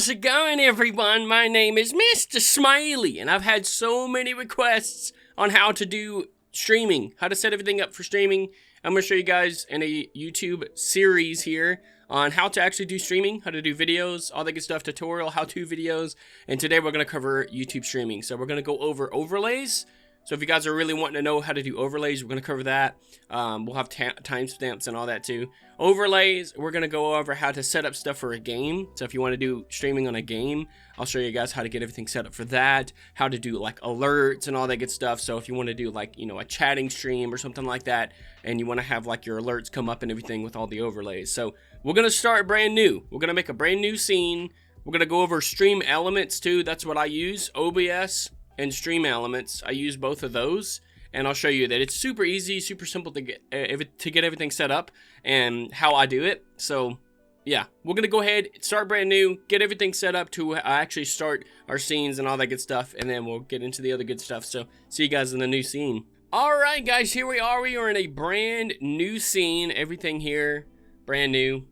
How's it going, everyone? My name is Mr. Smiley, and I've had so many requests on how to do streaming, how to set everything up for streaming. I'm going to show you guys in a YouTube series here on how to actually do streaming, how to do videos, all that good stuff, tutorial, how-to videos, and today we're going to cover YouTube streaming. So we're going to go over overlays. So if you guys are really wanting to know how to do overlays, we're going to cover that. We'll have timestamps and all that too. Overlays, we're going to go over how to set up stuff for a game. So if you want to do streaming on a game, I'll show you guys how to get everything set up for that. How to do like alerts and all that good stuff. So if you want to do like, you know, a chatting stream or something like that, and you want to have like your alerts come up and everything with all the overlays. So we're going to start brand new. We're going to make a brand new scene. We're going to go over stream elements too. That's what I use, OBS and stream elements. I use both of those, and I'll show you that it's super easy, super simple to get everything set up and how I do it. So yeah, we're gonna go ahead, start brand new, get everything set up to actually start our scenes and all that good stuff, and then we'll get into the other good stuff. So see you guys in the new scene. All right, guys, here we are. We are in a brand new scene. Everything here brand new.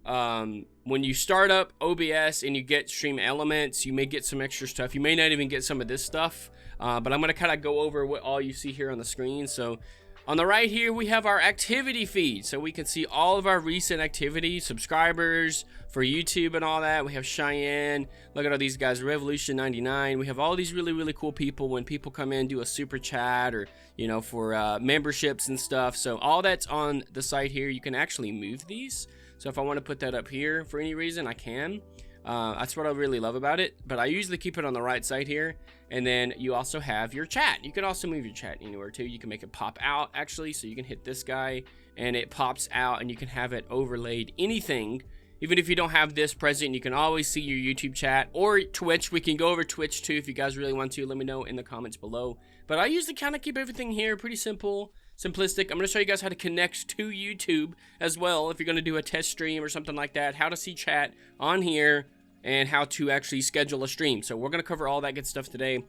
When you start up OBS and you get stream elements, you may get some extra stuff. You may not even get some of this stuff. But I'm going to kind of go over what all you see here on the screen. So on the right here, we have our activity feed. So we can see all of our recent activity, subscribers for YouTube and all that. We have Cheyenne. Look at all these guys, Revolution 99. We have all these really, really cool people when people come in, do a super chat or, you know, for memberships and stuff. So all that's on the site here. You can actually move these. So if I want to put that up here for any reason, I can. That's what I really love about it, but I usually keep it on the right side here. And then you also have your chat. You can also move your chat anywhere too. You can make it pop out actually, so you can hit this guy and it pops out, and you can have it overlaid anything. Even if you don't have this present, you can always see your YouTube chat or Twitch. We can go over Twitch too if you guys really want to. Let me know in the comments below. But I usually kind of keep everything here pretty simple, simplistic. I'm going to show you guys how to connect to YouTube as well if you're going to do a test stream or something like that, how to see chat on here, and how to actually schedule a stream. So we're going to cover all that good stuff today.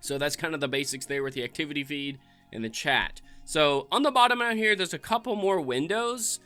So that's kind of the basics there with the activity feed and the chat. So on the bottom out here, there's a couple more windows.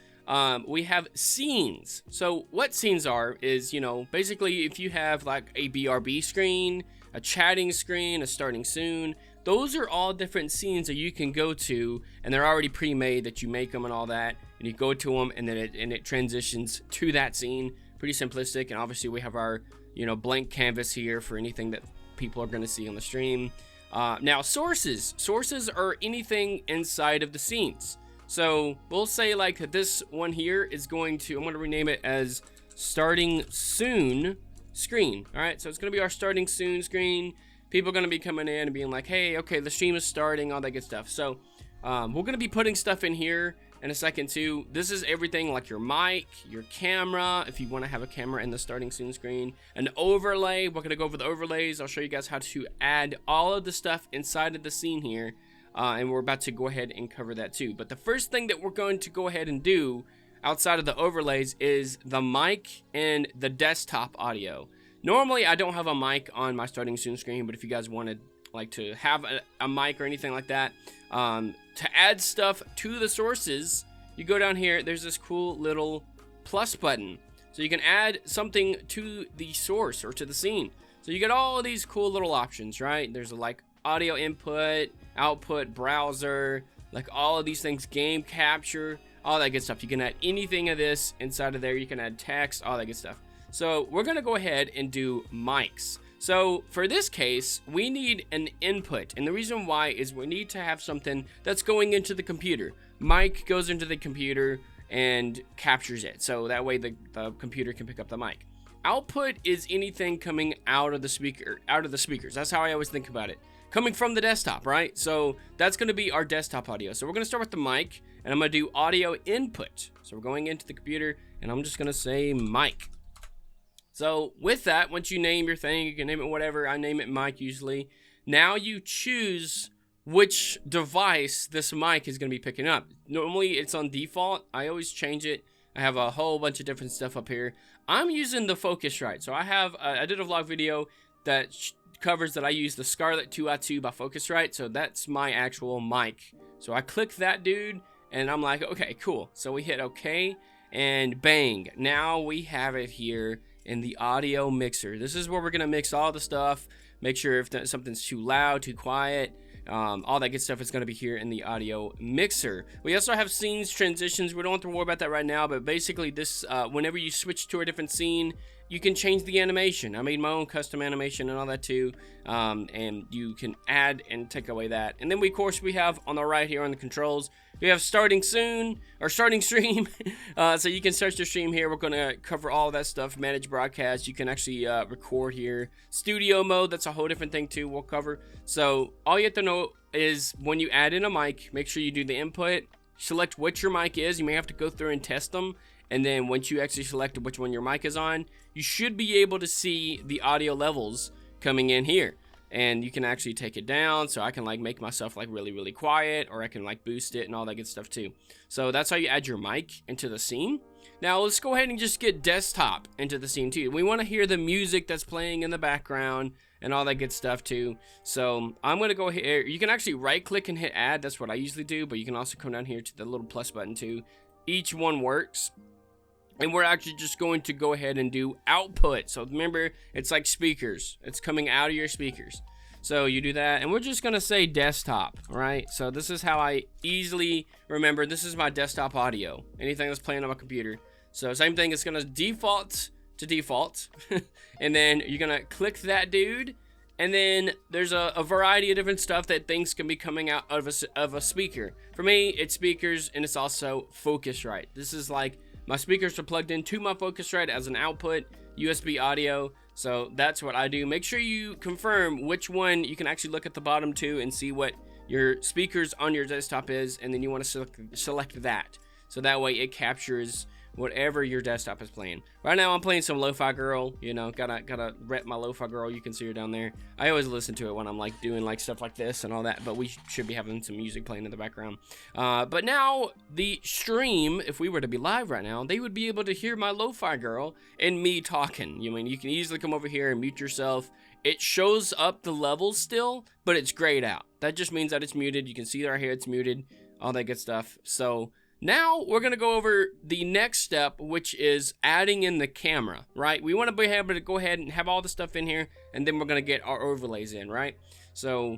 We have scenes. So what scenes are is, you know, basically if you have like a BRB screen, a chatting screen, a starting soon, those are all different scenes that you can go to, and they're already pre-made that you make them and all that, and you go to them, and then it transitions to that scene. Pretty simplistic. And obviously we have our, you know, blank canvas here for anything that people are going to see on the stream. Now sources are anything inside of the scenes. So we'll say like this one here is going to, I'm going to rename it as starting soon screen. All right, so it's going to be our starting soon screen. People are going to be coming in and being like, hey, okay, the stream is starting, all that good stuff. So we're going to be putting stuff in here in a second too. This is everything like your mic, your camera, if you want to have a camera in the starting soon screen, an overlay. We're going to go over the overlays. I'll show you guys how to add all of the stuff inside of the scene here, and we're about to go ahead and cover that too. But the first thing that we're going to go ahead and do outside of the overlays is the mic and the desktop audio. Normally I don't have a mic on my starting soon screen, but if you guys wanted like to have a mic or anything like that, to add stuff to the sources, you go down here, there's this cool little plus button, so you can add something to the source or to the scene. So you get all of these cool little options, right? There's like audio input, output, browser, like all of these things, game capture, all that good stuff. You can add anything of this inside of there. You can add text, all that good stuff. So we're gonna go ahead and do mics. So for this case, we need an input, and the reason why is we need to have something that's going into the computer. Mic goes into the computer and captures it, so that way the computer can pick up the mic. Output is anything coming out of the speakers. That's how I always think about it. Coming from the desktop, right? So that's going to be our desktop audio. So we're going to start with the mic, and I'm going to do audio input. So we're going into the computer, and I'm just going to say mic. So with that, once you name your thing, you can name it whatever. I name it mic usually. Now you choose which device this mic is going to be picking up. Normally it's on default. I always change it. I have a whole bunch of different stuff up here. I'm using the Focusrite. So I did a vlog video that covers that I use the Scarlett 2i2 by Focusrite. So that's my actual mic. So I click that dude and I'm like, okay, cool. So we hit okay and bang. Now we have it here in the audio mixer. This is where we're gonna mix all the stuff. Make sure if something's too loud, too quiet, all that good stuff is going to be here in the audio mixer. We also have scenes, transitions. We don't have to worry about that right now, but basically this, whenever you switch to a different scene, you can change the animation. I made my own custom animation and all that too, and you can add and take away that. And then we, of course, we have on the right here on the controls, we have starting soon, or starting stream. So you can start your stream here. We're going to cover all of that stuff. Manage broadcast. You can actually record here. Studio mode, that's a whole different thing too, we'll cover. So all you have to know is when you add in a mic, make sure you do the input. Select what your mic is. You may have to go through and test them. And then once you actually select which one your mic is on, you should be able to see the audio levels coming in here. And you can actually take it down, so I can like make myself like really quiet, or I can like boost it and all that good stuff too. So that's how you add your mic into the scene. Now let's go ahead and just get desktop into the scene too. We want to hear the music that's playing in the background and all that good stuff too. So I'm going to go here. You can actually right click and hit add. That's what I usually do, but you can also come down here to the little plus button too. Each one works. And we're actually just going to go ahead and do output. So remember, it's like speakers. It's coming out of your speakers. So you do that, and we're just gonna say desktop, right? So this is how I easily remember. This is my desktop audio. Anything that's playing on my computer. So same thing, it's gonna default to default. And then you're gonna click that dude. And then there's a variety of different stuff that things can be coming out of a speaker. For me, it's speakers, and it's also Focusrite. This is like, my speakers are plugged into my Focusrite as an output, USB audio. So that's what I do. Make sure you confirm which one. You can actually look at the bottom too and see what your speakers on your desktop is, and then you want to select that. So that way it captures whatever your desktop is playing. Right now I'm playing some Lo-Fi Girl, you know, gotta rep my Lo-Fi Girl. You can see her down there. I always listen to it when I'm like doing like stuff like this and all that, but we should be having some music playing in the background. But now the stream, if we were to be live right now, they would be able to hear my Lo-Fi Girl and me talking. You mean, you can easily come over here and mute yourself. It shows up the levels still, but it's grayed out. That just means that it's muted. You can see right here it's muted, all that good stuff. So now we're going to go over the next step, which is adding in the camera, right? We want to be able to go ahead and have all the stuff in here, and then we're going to get our overlays in, right? So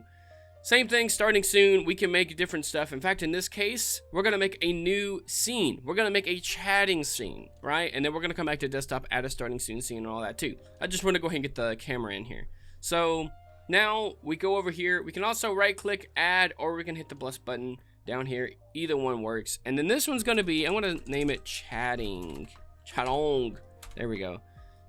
same thing, starting soon, we can make different stuff. In fact, in this case, we're going to make a new scene. We're going to make a chatting scene, right? And then we're going to come back to desktop, add a starting soon scene and all that too. I just want to go ahead and get the camera in here. So now we go over here. We can also right click, add, or we can hit the plus button down here. Either one works. And then this one's going to be, I'm going to name it chatting. There we go.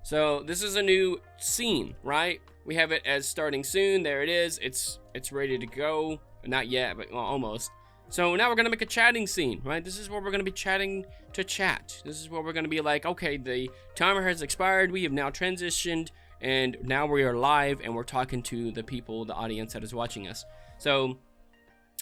So this is a new scene, right? We have it as starting soon. There it is. It's ready to go. Not yet, but well, almost. So now we're going to make a chatting scene, right? This is where we're going to be chatting to chat. This is where we're going to be like, okay, the timer has expired. We have now transitioned, and now we are live, and we're talking to the people, the audience that is watching us. So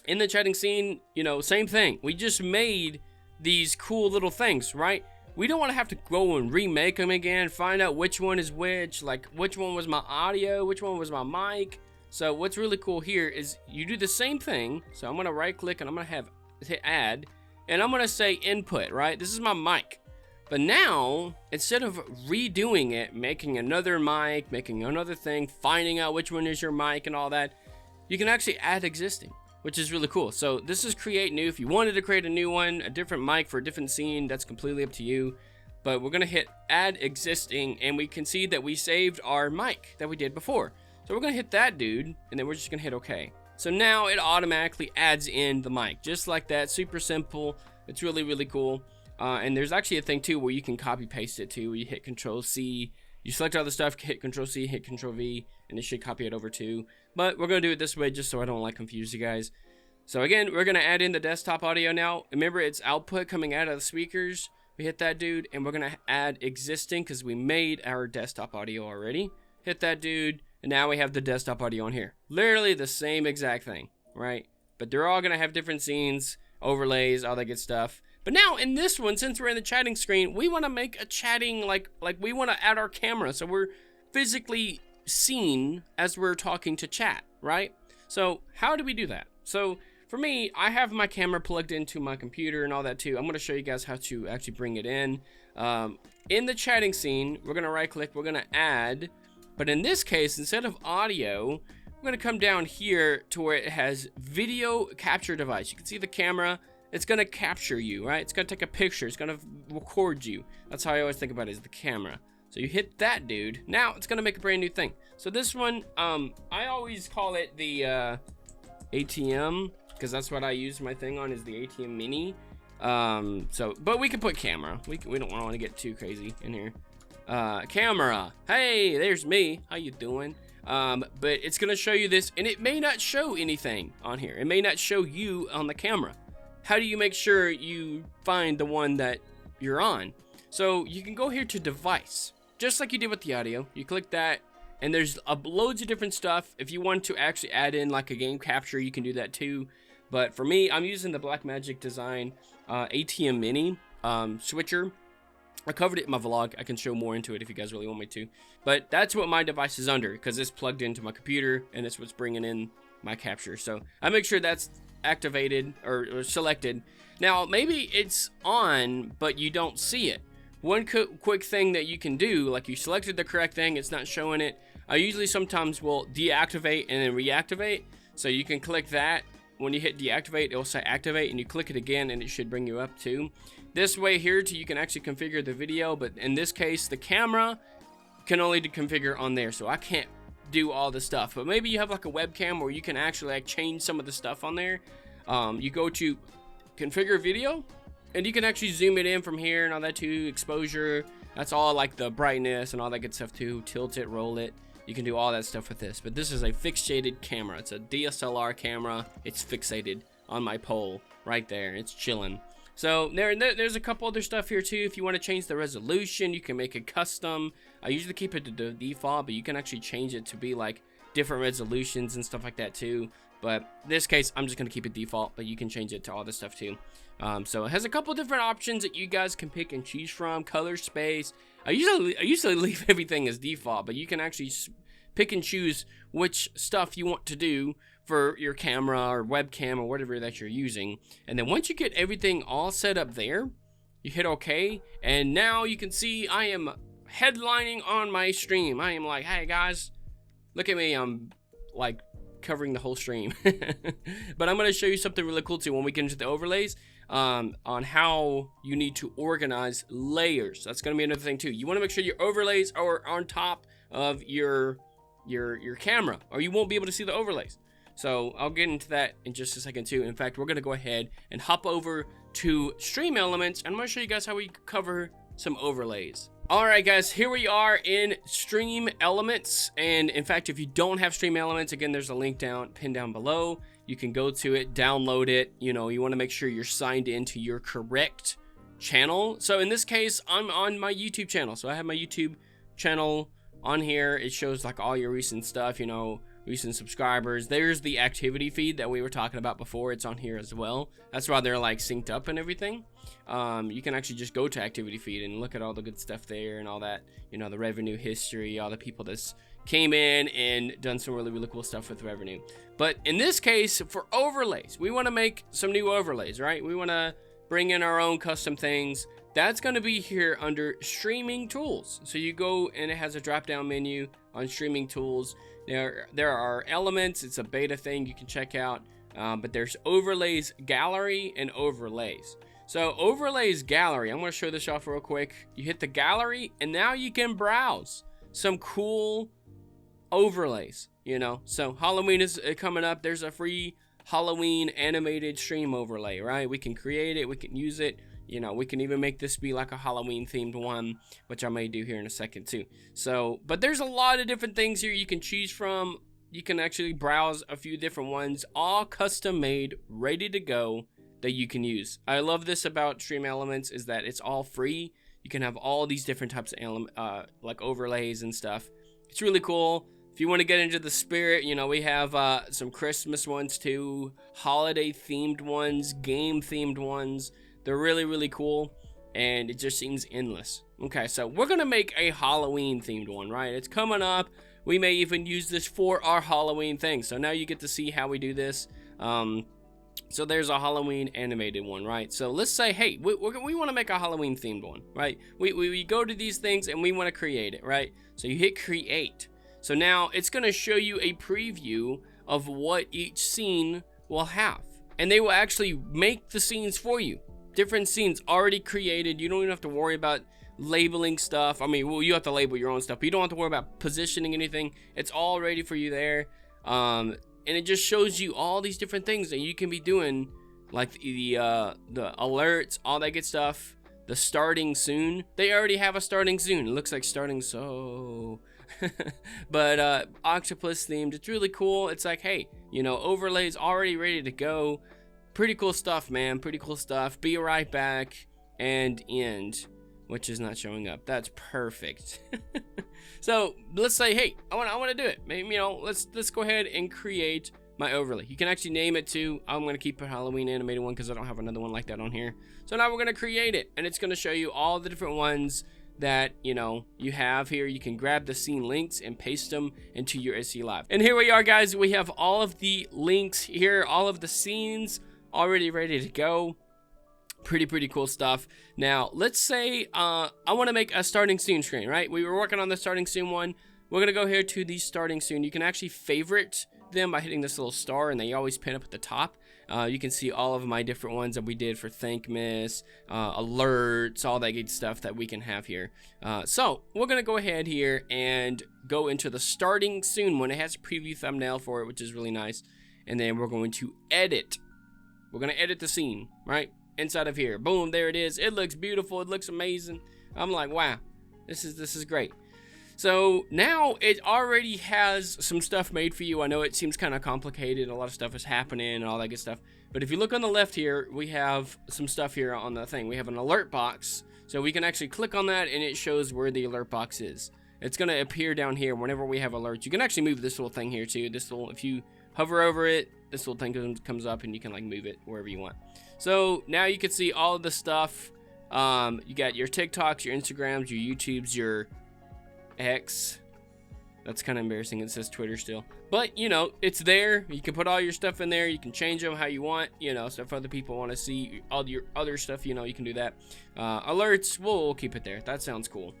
in the chatting scene, you know, same thing. We just made these cool little things, right? We don't want to have to go and remake them again, find out which one is which, like which one was my audio, which one was my mic. So what's really cool here is you do the same thing. So I'm going to right click and I'm going to hit add, and I'm going to say input, right? This is my mic. But now, instead of redoing it, making another mic, making another thing, finding out which one is your mic and all that, you can actually add existing, which is really cool. So this is create new. If you wanted to create a new one, a different mic for a different scene, that's completely up to you. But we're going to hit add existing, and we can see that we saved our mic that we did before. So we're going to hit that dude, and then we're just going to hit OK. So now it automatically adds in the mic, just like that. Super simple. It's really, really cool. And there's actually a thing too where you can copy paste it too. You hit Control C, you select all the stuff, hit Control C, hit Control V, and it should copy it over too. But we're going to do it this way just so I don't like confuse you guys. So again, we're going to add in the desktop audio now. Remember, it's output coming out of the speakers. We hit that dude, and we're going to add existing because we made our desktop audio already. Hit that dude, and now we have the desktop audio on here. Literally the same exact thing, right? But they're all going to have different scenes, overlays, all that good stuff. But now in this one, since we're in the chatting screen, we want to make a chatting, like we want to add our camera. So we're physically seen as we're talking to chat, right? So how do we do that? So for me, I have my camera plugged into my computer and all that too. I'm going to show you guys how to actually bring it in. In the chatting scene, we're going to right click, we're going to add, but in this case, instead of audio, we're going to come down here to where it has video capture device. You can see the camera. It's going to capture you, right? It's going to take a picture. It's going to record you. That's how I always think about it, is the camera. So you hit that, dude. Now it's going to make a brand new thing. So this one, I always call it the ATM, because that's what I use my thing on, is the ATM Mini. But we can put camera. We don't want to get too crazy in here. Camera. Hey, there's me. How you doing? But it's going to show you this, and it may not show anything on here. It may not show you on the camera. How do you make sure you find the one that you're on? So you can go here to device, just like you did with the audio. You click that, and there's loads of different stuff. If you want to actually add in like a game capture, you can do that too. But for me, I'm using the Blackmagic Design ATM Mini switcher. I covered it in my vlog. I can show more into it if you guys really want me to. But that's what my device is under, because it's plugged into my computer, and it's what's bringing in my capture. So I make sure that's activated or selected. Now, maybe it's on, but you don't see it. One quick thing that you can do, like you selected the correct thing, it's not showing it. I usually sometimes will deactivate and then reactivate. So you can click that. When you hit deactivate, it'll say activate, and you click it again, and it should bring you up too. This way here, you can actually configure the video, but in this case, the camera can only configure on there, so I can't do all the stuff. But maybe you have like a webcam where you can actually like change some of the stuff on there. You go to configure video, and you can actually zoom it in from here and all that too. Exposure, that's all like the brightness and all that good stuff too. Tilt it, roll it. You can do all that stuff with this. But this is a fixated camera. It's a DSLR camera. It's fixated on my pole right there. It's chilling. So there's a couple other stuff here too. If you want to change the resolution, you can make it custom. I usually keep it to the default, but you can actually change it to be like different resolutions and stuff like that too. But in this case, I'm just going to keep it default, but you can change it to all this stuff too. So it has a couple different options that you guys can pick and choose from. Color space. I usually leave everything as default, but you can actually pick and choose which stuff you want to do for your camera or webcam or whatever that you're using. And then once you get everything all set up there, you hit OK, and now you can see I am headlining on my stream. I am like, hey guys, look at me. I'm like covering the whole stream. But I'm going to show you something really cool too when we get into the overlays, on how you need to organize layers. That's going to be another thing too. You want to make sure your overlays are on top of your camera, or you won't be able to see the overlays. So I'll get into that in just a second too. In fact, we're going to go ahead and hop over to Stream Elements, and I'm going to show you guys how we cover some overlays. Alright guys, here we are in Stream Elements, and in fact, if you don't have Stream Elements, again, there's a link pinned down below. You can go to it, download it. You know, you want to make sure you're signed into your correct channel. So in this case, I'm on my YouTube channel. So I have my YouTube channel on here. It shows like all your recent stuff, you know, recent subscribers. There's the activity feed that we were talking about before. It's on here as well. That's why they're like synced up and everything. You can actually just go to activity feed and look at all the good stuff there and all that, you know, the revenue history, all the people that's came in and done some really cool stuff with revenue. But in this case, for overlays, we want to make some new overlays, right? We want to bring in our own custom things. That's going to be here under streaming tools. So you go and it has a drop down menu on streaming tools. There are elements. It's a beta thing you can check out. But there's overlays gallery and overlays. So overlays gallery, I'm going to show this off real quick. You hit the gallery and now you can browse some cool overlays, you know. So Halloween is coming up. There's a free Halloween animated stream overlay, right? We can create it. We can use it. You know, we can even make this be like a Halloween themed one, which I may do here in a second too. So, but there's a lot of different things here you can choose from. You can actually browse a few different ones, all custom made, ready to go, that you can use. I love this about Stream Elements is that it's all free. You can have all these different types of like overlays and stuff. It's really cool. If you want to get into the spirit, you know, we have some Christmas ones too, holiday themed ones, game themed ones. They're really cool, and it just seems endless. Okay, so we're gonna make a Halloween themed one, right? It's coming up. We may even use this for our Halloween thing. So now you get to see how we do this. So there's a Halloween animated one, right? So let's say, hey, we want to make a Halloween themed one, right? We go to these things and we want to create it, right? So you hit create. So now it's going to show you a preview of what each scene will have. And they will actually make the scenes for you. Different scenes already created. You don't even have to worry about labeling stuff. I mean, well, you have to label your own stuff, but you don't have to worry about positioning anything. It's all ready for you there. And it just shows you all these different things that you can be doing, like the alerts, all that good stuff. The starting soon. They already have a starting soon. It looks like starting so. But octopus themed. It's really cool. It's like, hey, you know, overlays already ready to go. Pretty cool stuff, man. Pretty cool stuff. Be right back and end, which is not showing up. That's perfect. So let's say, hey, I want to do it. Maybe, you know, let's go ahead and create my overlay. You can actually name it too. I'm going to keep a Halloween animated one because I don't have another one like that on here. So now we're going to create it, and it's going to show you all the different ones that, you know, you have here. You can grab the scene links and paste them into your SC Live. And here we are, guys. We have all of the links here, all of the scenes already ready to go. Pretty cool stuff. Now let's say I want to make a starting soon screen, right? We were working on the starting soon one. We're gonna go here to the starting soon. You can actually favorite them by hitting this little star, and they always pin up at the top. You can see all of my different ones that we did for Thankmas, alerts, all that good stuff that we can have here. So we're gonna go ahead here and go into the starting soon one. It has a preview thumbnail for it, which is really nice. And then we're going to edit. We're gonna edit the scene, right? Inside of here, boom, there it is. It looks beautiful. It looks amazing. I'm like, wow, this is great. So now it already has some stuff made for you. I know it seems kind of complicated. A lot of stuff is happening and all that good stuff. But if you look on the left here, we have some stuff here on the thing. We have an alert box. So we can actually click on that and it shows where the alert box is. It's going to appear down here whenever we have alerts. You can actually move this little thing here too. This little, if you hover over it, this little thing comes up and you can like move it wherever you want. So now you can see all of the stuff. You got your TikToks, your Instagrams, your YouTubes, your X. That's kind of embarrassing. It says Twitter still. But, you know, it's there. You can put all your stuff in there. You can change them how you want. You know, so if other people want to see all your other stuff, you know, you can do that. Alerts, we'll keep it there. That sounds cool.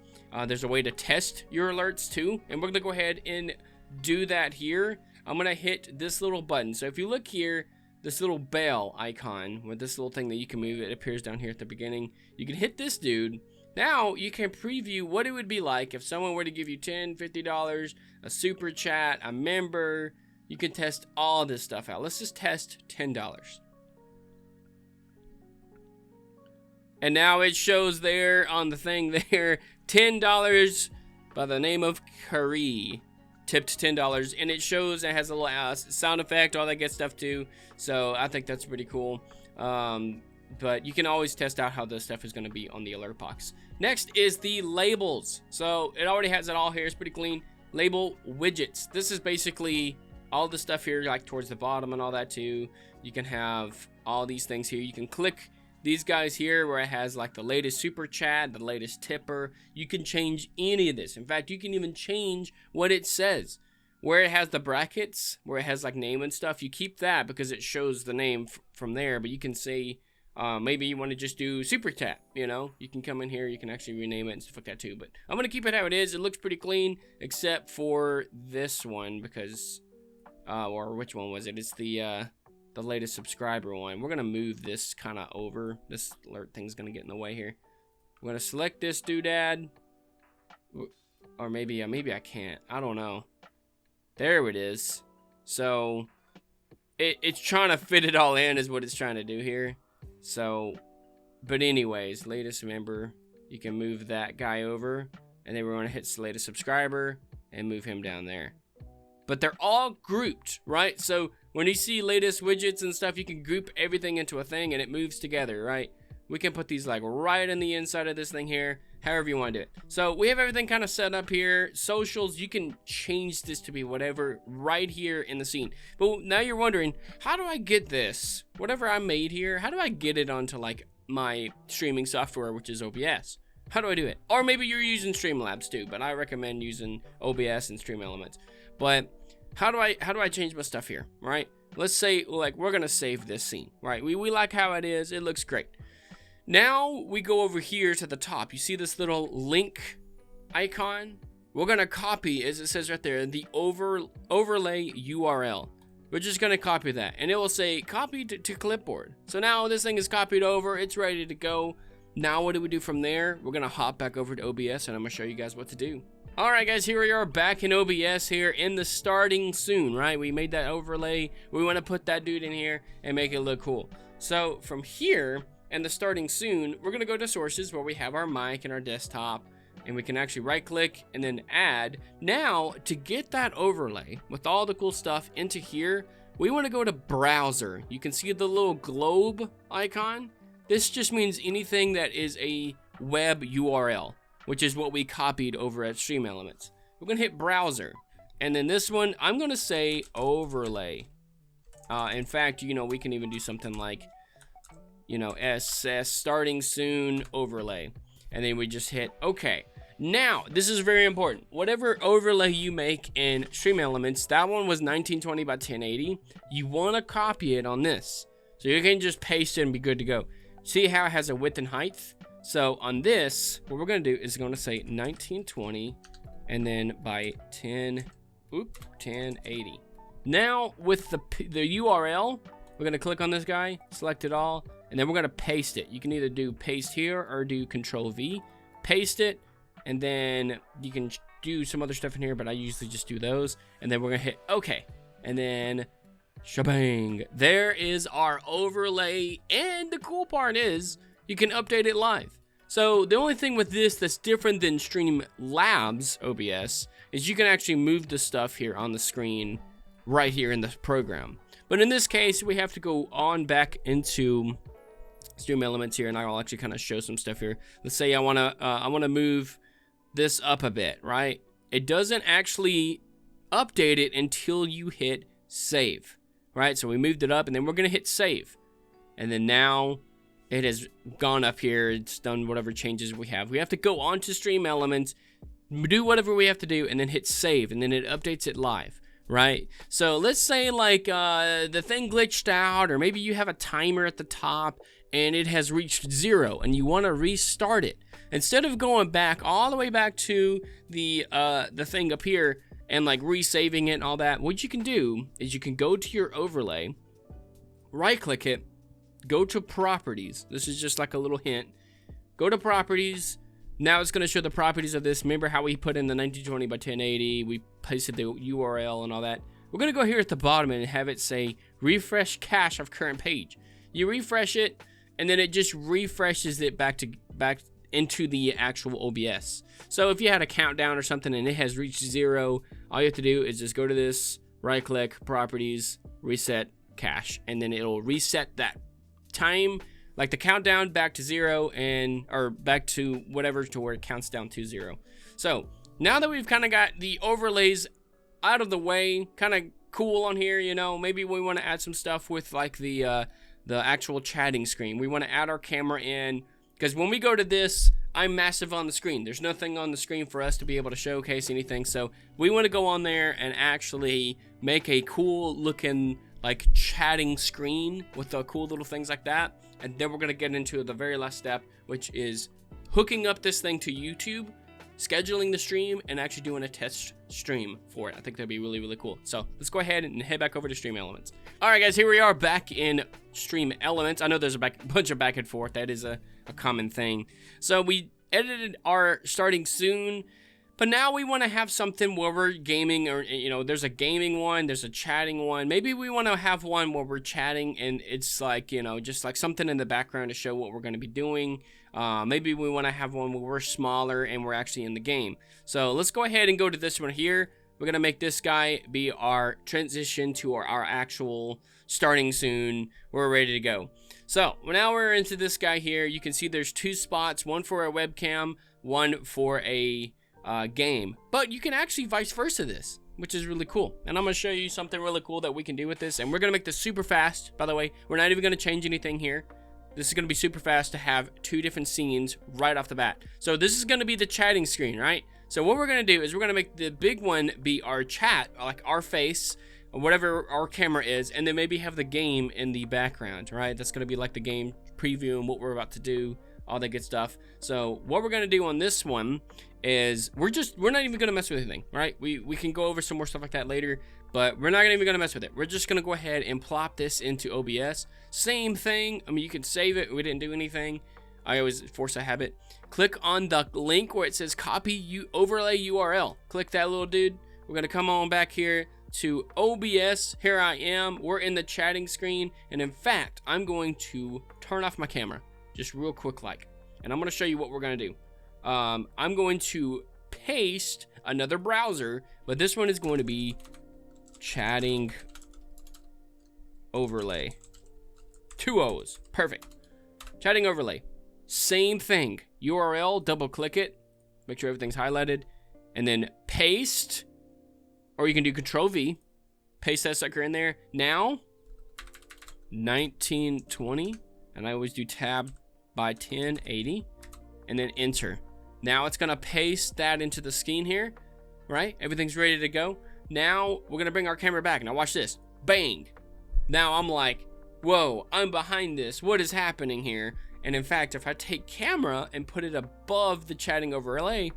There's a way to test your alerts too. And we're going to go ahead and do that here. I'm going to hit this little button. So if you look here, this little bell icon with this little thing that you can move, it appears down here at the beginning. You can hit this dude. Now you can preview what it would be like if someone were to give you $10, $50, a super chat, a member. You can test all this stuff out. Let's just test $10. And now it shows there on the thing there, $10 by the name of Curry. Tipped $10, and it shows it has a little sound effect, all that good stuff too. So I think that's pretty cool. But you can always test out how this stuff is going to be on the alert box. Next is the labels. So it already has it all here. It's pretty clean. Label widgets. This is basically all the stuff here, like towards the bottom and all that too. You can have all these things here. You can click these guys here where it has like the latest super chat, the latest tipper. You can change any of this. In fact, you can even change what it says. Where it has the brackets, where it has like name and stuff, you keep that because it shows the name from there. But you can say, maybe you want to just do super chat, you know. You can come in here, you can actually rename it and stuff like that too. But I'm going to keep it how it is. It looks pretty clean, except for this one because, or which one was it? It's the latest subscriber one. We're going to move this kind of over. This alert thing's going to get in the way here. I'm going to select this doodad. Or maybe I can't. I don't know. There it is. So it's trying to fit it all in is what it's trying to do here. So, but anyways, latest member, you can move that guy over. And then we're going to hit the latest subscriber and move him down there. But they're all grouped, right? So when you see latest widgets and stuff, you can group everything into a thing and it moves together, right? We can put these like right in the inside of this thing here, however you want to do it. So we have everything kind of set up here. Socials, you can change this to be whatever right here in the scene. But now you're wondering, how do I get this? Whatever I made here, how do I get it onto like my streaming software, which is OBS? How do I do it? Or maybe you're using Streamlabs too, but I recommend using OBS and Stream Elements. But how do I change my stuff here, right? let's say like we're gonna save this scene, right? We like how it is. It looks great. Now we go over here to the top. You see this little link icon? We're gonna copy, as it says right there, the overlay URL. We're just gonna copy that, and it will say copy to clipboard. So now this thing is copied over. It's ready to go. Now what do we do from there? We're gonna hop back over to OBS, and I'm gonna show you guys what to do. All right, guys, here we are back in OBS here in the starting soon, right? We made that overlay. We want to put that dude in here and make it look cool. So from here and the starting soon, we're going to go to sources where we have our mic and our desktop, and we can actually right click and then add. Now to get that overlay with all the cool stuff into here, we want to go to browser. You can see the little globe icon. This just means anything that is a web URL, which is what we copied over at Stream Elements. We're gonna hit browser, and then this one I'm gonna say overlay. In fact, you know, we can even do something like, you know, SS starting soon overlay, and then we just hit OK. Now this is very important. Whatever overlay you make in Stream Elements, that one was 1920 by 1080. You want to copy it on this, so you can just paste it and be good to go. See how it has a width and height? So on this, what we're going to do is going to say 1920 and then by 1080. Now with the URL, we're going to click on this guy, select it all, and then we're going to paste it. You can either do paste here or do Control V, paste it, and then you can do some other stuff in here, but I usually just do those. And then we're going to hit OK, and then shebang. There is our overlay, and the cool part is you can update it live. So the only thing with this that's different than Streamlabs OBS is you can actually move the stuff here on the screen right here in the program. But in this case, we have to go on back into Stream Elements here, and I'll actually kind of show some stuff here. Let's say I wanna move this up a bit, right? It doesn't actually update it until you hit save, right? So we moved it up, and then we're gonna hit save, and then now it has gone up here. It's done whatever changes we have. We have to go on to Stream Elements, do whatever we have to do, and then hit save, and then it updates it live, right? So let's say like the thing glitched out, or maybe you have a timer at the top and it has reached 0 and you want to restart it. Instead of going back all the way back to the thing up here and like resaving it and all that, what you can do is you can go to your overlay, right click it, go to properties. This is just like a little hint. Go to properties. Now it's going to show the properties of this. Remember how we put in the 1920 by 1080? We pasted the URL and all that. We're going to go here at the bottom and have it say refresh cache of current page. You refresh it, and then it just refreshes it back into the actual OBS. So if you had a countdown or something and it has reached 0, all you have to do is just go to this, right click, properties, reset cache, and then it'll reset that time, like the countdown, back to 0, or back to whatever, to where it counts down to 0. So now that we've kind of got the overlays out of the way, kind of cool on here, you know, maybe we want to add some stuff with like the actual chatting screen. We want to add our camera in, because when we go to this, I'm massive on the screen. There's nothing on the screen for us to be able to showcase anything. So we want to go on there and actually make a cool looking like chatting screen with the cool little things like that. And then we're going to get into the very last step, which is hooking up this thing to YouTube, scheduling the stream, and actually doing a test stream for it. I think that'd be really, really cool. So let's go ahead and head back over to Stream Elements. All right, guys, here we are back in Stream Elements. I know there's a bunch of back and forth. That is a common thing. So we edited our starting soon, but now we want to have something where we're gaming, or, you know, there's a gaming one, there's a chatting one. Maybe we want to have one where we're chatting and it's like, you know, just like something in the background to show what we're going to be doing. Maybe we want to have one where we're smaller and we're actually in the game. So let's go ahead and go to this one here. We're going to make this guy be our transition to our actual starting soon. We're ready to go. So now we're into this guy here. You can see there's 2 spots, one for a webcam, one for a game. But you can actually vice versa this, which is really cool. And I'm going to show you something really cool that we can do with this. And we're going to make this super fast. By the way, we're not even going to change anything here. This is going to be super fast to have 2 different scenes right off the bat. So this is going to be the chatting screen, right? So what we're going to do is we're going to make the big one be our chat, like our face. or whatever our camera is, and then maybe have the game in the background, right? That's going to be like the game preview and what we're about to do, all that good stuff. So what we're going to do on this one is we're not even going to mess with anything, right? We can go over some more stuff like that later, but we're not even going to mess with it. We're just going to go ahead and plop this into OBS. Same thing. I mean, you can save it. We didn't do anything. I always force a habit. Click on the link where it says copy overlay URL. Click that little dude. We're going to come on back here to OBS. Here I am. We're in the chatting screen. And in fact, I'm going to turn off my camera just real quick like. And I'm going to show you what we're going to do. I'm going to paste another browser, but this one is going to be chatting overlay. 2 O's. Perfect. Chatting overlay. Same thing. URL, double click it. Make sure everything's highlighted. And then paste. Or you can do Control V. Paste that sucker in there. Now, 1920. And I always do tab by 1080. And then enter. Now it's going to paste that into the screen here. Right? Everything's ready to go. Now, we're going to bring our camera back. Now watch this. Bang. Now I'm like, whoa, I'm behind this. What is happening here? And in fact, if I take camera and put it above the chatting overlay,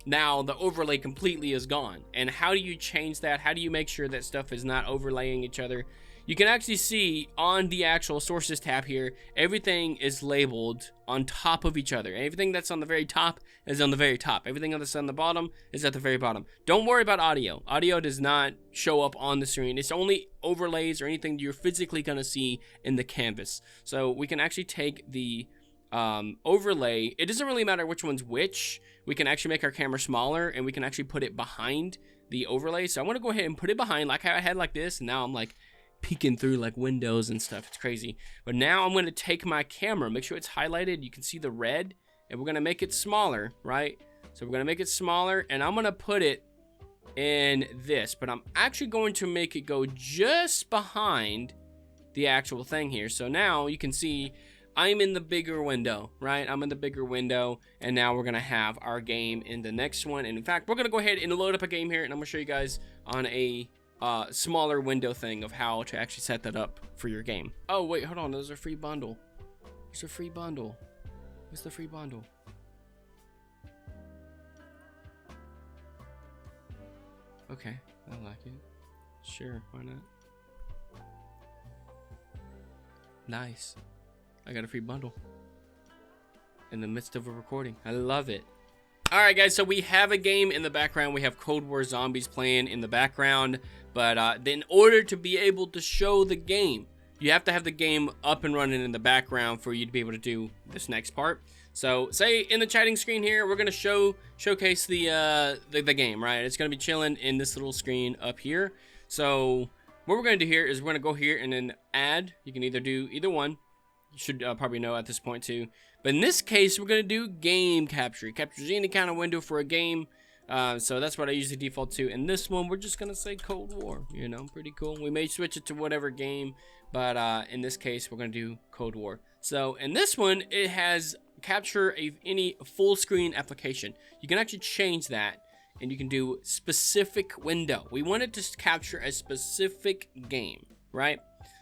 now the overlay completely is gone. And how do you change that? How do you make sure that stuff is not overlaying each other? You can actually see on the actual sources tab here, everything is labeled on top of each other. Everything that's on the very top is on the very top. Everything that's on the bottom is at the very bottom. Don't worry about audio. Audio does not show up on the screen. It's only overlays or anything you're physically going to see in the canvas. So we can actually take the overlay. It doesn't really matter which one's which. We can actually make our camera smaller and we can actually put it behind the overlay. So I want to go ahead and put it behind like how I had like this. And now I'm like peeking through like windows and stuff. It's crazy. But now I'm going to take my camera, make sure it's highlighted. You can see the red, and we're going to make it smaller, right? So we're going to make it smaller, and I'm going to put it in this, but I'm actually going to make it go just behind the actual thing here. So now you can see I'm in the bigger window, right? I'm in the bigger window, and now we're going to have our game in the next one. And in fact, we're going to go ahead and load up a game here, and I'm going to show you guys on a smaller window thing of how to actually set that up for your game. Oh wait, hold on, there's a free bundle. There's a free bundle. What's the free bundle? Okay, I like it. Sure, why not? Nice. I got a free bundle in the midst of a recording. I love it. Alright guys, so we have a game in the background. We have Cold War Zombies playing in the background. But in order to be able to show the game, you have to have the game up and running in the background for you to be able to do this next part. So say in the chatting screen here, we're going to showcase the game, right? It's going to be chilling in this little screen up here. So what we're going to do here is we're going to go here and then add. You can either do either one. You should probably know at this point too. But in this case, we're going to do game capture. It captures any kind of window for a game. So that's what I usually default to. In this one, we're just going to say Cold War. You know, pretty cool. We may switch it to whatever game. But in this case, we're going to do Cold War. So in this one, it has capture any full screen application. You can actually change that. And you can do specific window. We want it to capture a specific game, right?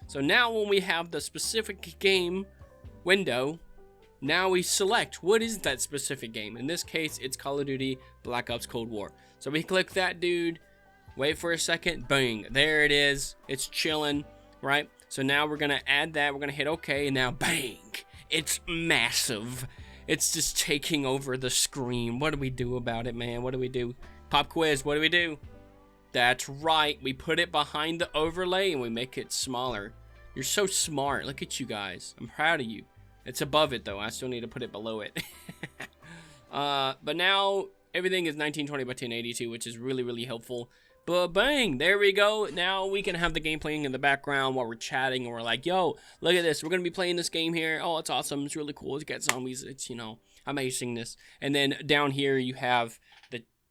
So now when we have the specific game window, now we select what is that specific game. In this case, it's Call of Duty Black Ops Cold War. So we click that dude, wait for a second, bang, there it is. It's chilling, right? So now we're going to add that. We're going to hit OK, and now bang, it's massive. It's just taking over the screen. What do we do about it, man? What do we do? Pop quiz, what do we do? That's right, we put it behind the overlay and we make it smaller. You're so smart. Look at you guys. I'm proud of you. It's above it though. I still need to put it below it. But now everything is 1920 by 1082, which is really, really helpful. But bang, there we go. Now we can have the game playing in the background while we're chatting, and we're like, yo, look at this. We're going to be playing this game here. Oh, it's awesome. It's really cool. It's got zombies. It's, you know, amazing this. And then down here you have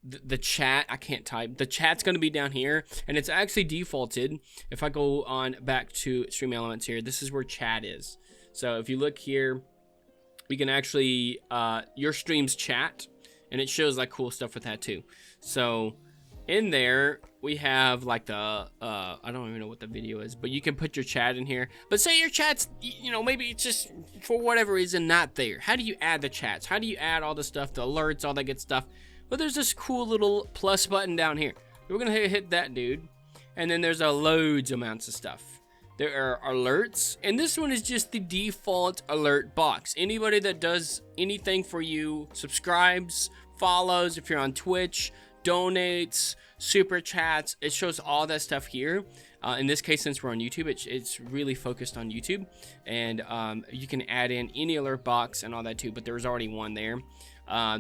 the chat. I can't type. The chat's going to be down here, and it's actually defaulted. If I go on back to Stream Elements here, this is where chat is. So if you look here, we can actually, your stream's chat, and it shows like cool stuff with that too. So in there, we have like the, I don't even know what the video is, but you can put your chat in here. But say your chat's, you know, maybe it's just for whatever reason not there. How do you add the chats? How do you add all the stuff, the alerts, all that good stuff? Well, there's this cool little plus button down here. We're gonna hit that, dude. And then there's loads amounts of stuff. There are alerts, and this one is just the default alert box. Anybody that does anything for you, subscribes, follows, if you're on Twitch, donates, super chats, it shows all that stuff here. In this case, since we're on YouTube, it's really focused on YouTube, and you can add in any alert box and all that too, but there's already one there.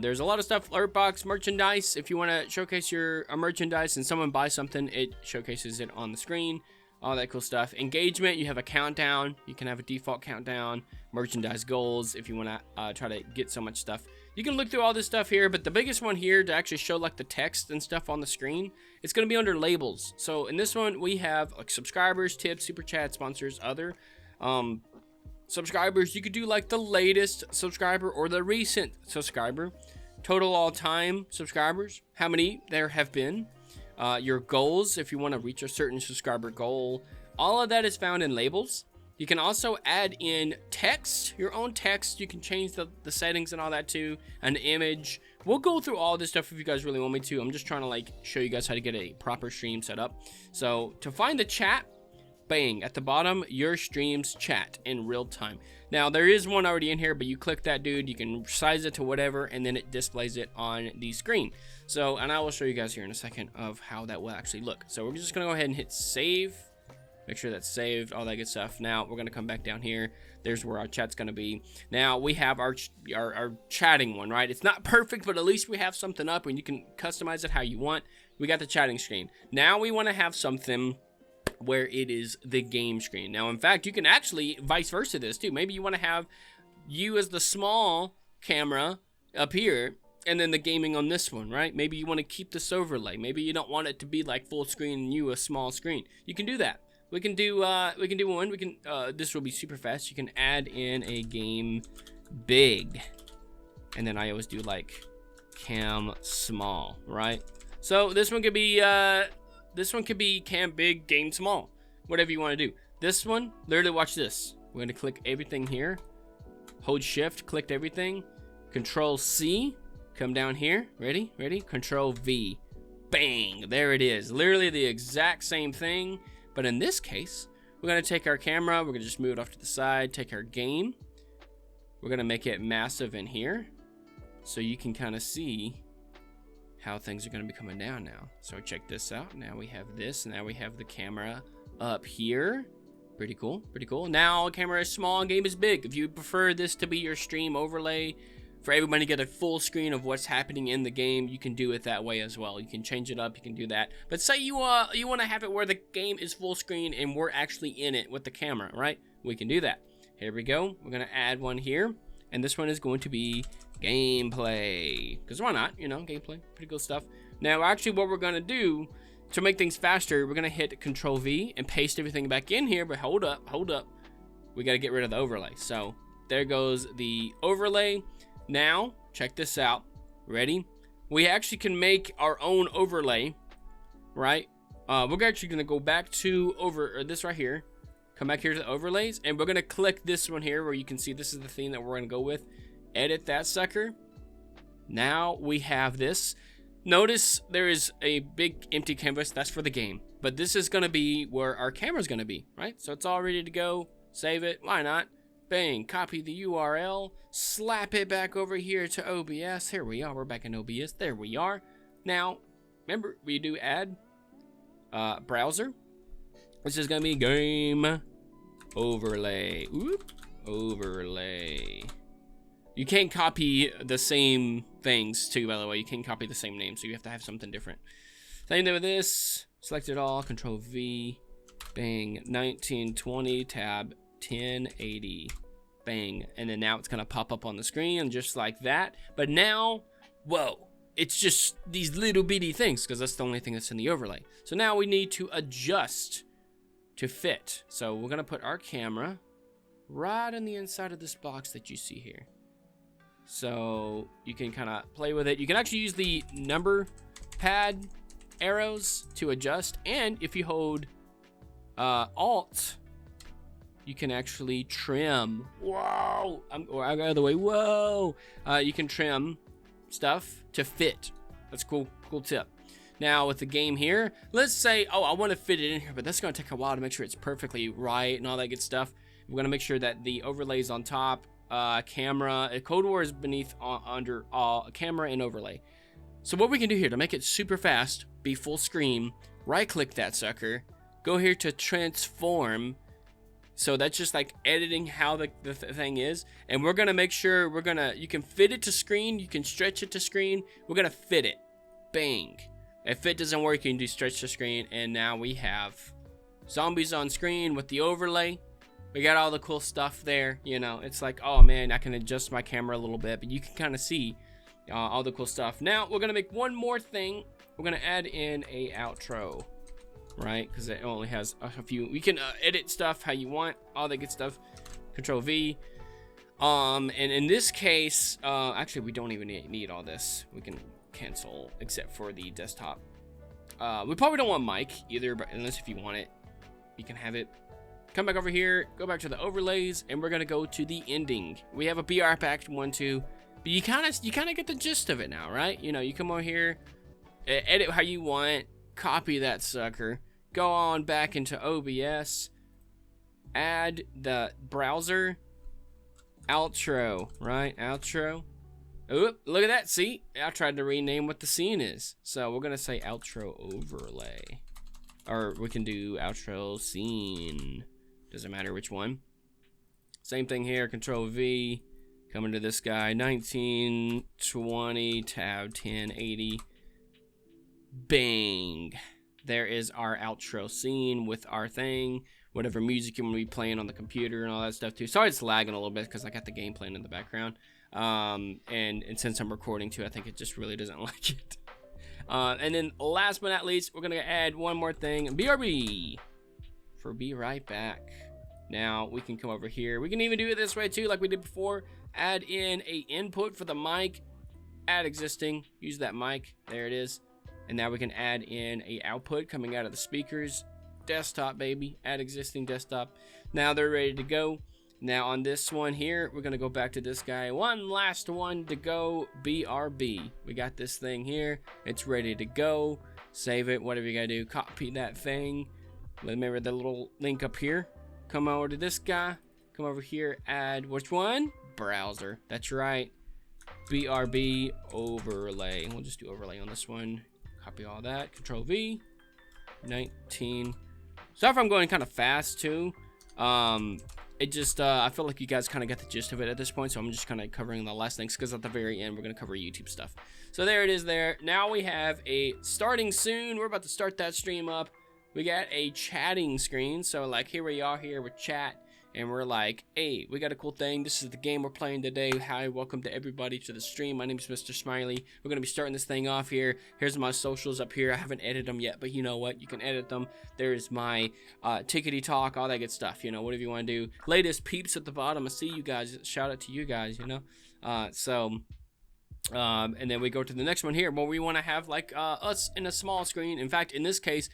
There's a lot of stuff, alert box, merchandise. If you want to showcase your merchandise and someone buys something, it showcases it on the screen. All that cool stuff. Engagement, you have a countdown. You can have a default countdown. Merchandise goals, if you want to try to get so much stuff. You can look through all this stuff here, but the biggest one here to actually show like the text and stuff on the screen, it's going to be under labels. So in this one, we have like subscribers, tips, super chat, sponsors, other. Subscribers, you could do like the latest subscriber or the recent subscriber. Total all-time subscribers, how many there have been. Your goals, if you want to reach a certain subscriber goal. All of that is found in labels. You can also add in text, your own text. You can change the settings and all that too. An image. We'll go through all this stuff if you guys really want me to. I'm just trying to like show you guys how to get a proper stream set up. So to find the chat, bang, at the bottom, your stream's chat in real time. Now there is one already in here, but you click that, dude, you can size it to whatever, and then it displays it on the screen. So, and I will show you guys here in a second of how that will actually look. So we're just gonna go ahead and hit save. Make sure that's saved, all that good stuff. Now we're gonna come back down here. There's where our chat's gonna be. Now we have our chatting one, right? It's not perfect, but at least we have something up and you can customize it how you want. We got the chatting screen. Now we wanna have something where it is the game screen. Now, in fact, you can actually vice versa this too. Maybe you want to have you as the small camera up here and then the gaming on this one, right? Maybe you want to keep this overlay. Maybe you don't want it to be like full screen and you a small screen. You can do that. We can do one. We can this will be super fast. You can add in a game big. And then I always do like cam small, right? So this one could be cam big, game small, whatever you want to do. This one, literally watch this. We're going to click everything here. Hold shift, clicked everything. Control C, come down here. Ready? Control V. Bang, there it is. Literally the exact same thing. But in this case, we're going to take our camera. We're going to just move it off to the side. Take our game. We're going to make it massive in here. So you can kind of see how things are going to be coming down now. So check this out. Now we have this. Now we have the camera up here. Pretty cool. Now camera is small and game is big. If you prefer this to be your stream overlay for everybody to get a full screen of what's happening in the game, you can do it that way as well. You can change it up. You can do that. But say you want to have it where the game is full screen and we're actually in it with the camera, right? We can do that. Here we go. We're going to add one here. And this one is going to be gameplay, because why not, you know, gameplay, pretty cool stuff. Now actually what we're gonna do to make things faster, we're gonna hit Control V and paste everything back in here. But hold up, we got to get rid of the overlay. So there goes the overlay. Now check this out. Ready? We actually can make our own overlay, right? We're actually gonna go back to this right here. Come back here to the overlays, and we're gonna click this one here where you can see this is the theme that we're gonna go with. Edit that sucker. Now we have this. Notice there is a big empty canvas. That's for the game. But this is gonna be where our camera's gonna be, right? So it's all ready to go. Save it. Why not? Bang. Copy the URL. Slap it back over here to OBS. Here we are. We're back in OBS. There we are. Now, remember, we do add browser. This is gonna be game overlay. Oop. Overlay. You can't copy the same things too, by the way. You can't copy the same name, so you have to have something different. Same thing with this. Select it all. Control V. Bang. 1920 tab 1080. Bang. And then now it's gonna pop up on the screen just like that. But now, whoa. It's just these little bitty things because that's the only thing that's in the overlay. So now we need to adjust to fit. So we're gonna put our camera right on the inside of this box that you see here. So you can kind of play with it. You can actually use the number pad arrows to adjust, and if you hold Alt, you can actually trim. Whoa! I got out of the way. Whoa! You can trim stuff to fit. That's cool tip. Now with the game here, let's say, oh, I want to fit it in here, but that's going to take a while to make sure it's perfectly right and all that good stuff. We're going to make sure that the overlay is on top, camera, Code War is beneath, under camera and overlay. So what we can do here to make it super fast, be full screen, right click that sucker, go here to transform. So that's just like editing how the thing is. And we're going to make sure you can fit it to screen, you can stretch it to screen. We're going to fit it. Bang. If it doesn't work, you can do stretch to screen. And now we have zombies on screen with the overlay. We got all the cool stuff there. You know, it's like, oh man, I can adjust my camera a little bit, but you can kind of see all the cool stuff. Now we're going to make one more thing. We're going to add in a outro, right? Because it only has a few. We can edit stuff how you want, all that good stuff. Control V. And in this case, actually, we don't even need all this. We can cancel except for the desktop. We probably don't want mic either, but unless if you want it, you can have it. Come back over here, go back to the overlays, and we're gonna go to the ending. We have a BR pack 1, 2, but you kind of get the gist of it now, right? You know, you come over here, edit how you want, copy that sucker, go on back into OBS, add the browser, outro, right? Outro. Oop, look at that. See, I tried to rename what the scene is. So we're gonna say outro overlay, or we can do outro scene. Doesn't matter which one. Same thing here. Control V. Coming to this guy. 1920 tab 1080. Bang. There is our outro scene with our thing. Whatever music you want to be playing on the computer and all that stuff too. Sorry, it's lagging a little bit because I got the game playing in the background. And since I'm recording too, I think it just really doesn't like it. And then last but not least, we're gonna add one more thing. BRB for be right back. Now we can come over here. We can even do it this way too, like we did before. Add in a input for the mic. Add existing. Use that mic. There it is. And now we can add in a output coming out of the speakers. Desktop, baby. Add existing desktop. Now they're ready to go. Now on this one here, we're gonna go back to this guy. One last one to go. BRB. We got this thing here. It's ready to go. Save it. Whatever you gotta do. Copy that thing. Remember the little link up here. Come over to this guy. Come over here. Add which one? Browser. That's right. BRB overlay. We'll just do overlay on this one. Copy all that. Control V. 19. Sorry if I'm going kind of fast too. It just, I feel like you guys kind of got the gist of it at this point, so I'm just kind of covering the last things, because at the very end, we're going to cover YouTube stuff. So there it is there. Now we have a starting soon. We're about to start that stream up. We got a chatting screen, so like here we are here with chat, and we're like, hey, we got a cool thing. This is the game we're playing today. Hi, welcome to everybody to the stream. My name is Mr. Smiley. We're going to be starting this thing off here. Here's my socials up here. I haven't edited them yet, but you know what? You can edit them. There's my Tickety Talk, all that good stuff, you know, whatever you want to do. Latest peeps at the bottom. I see you guys. Shout out to you guys, you know. And then we go to the next one here, where we want to have like us in a small screen. In fact, in this case,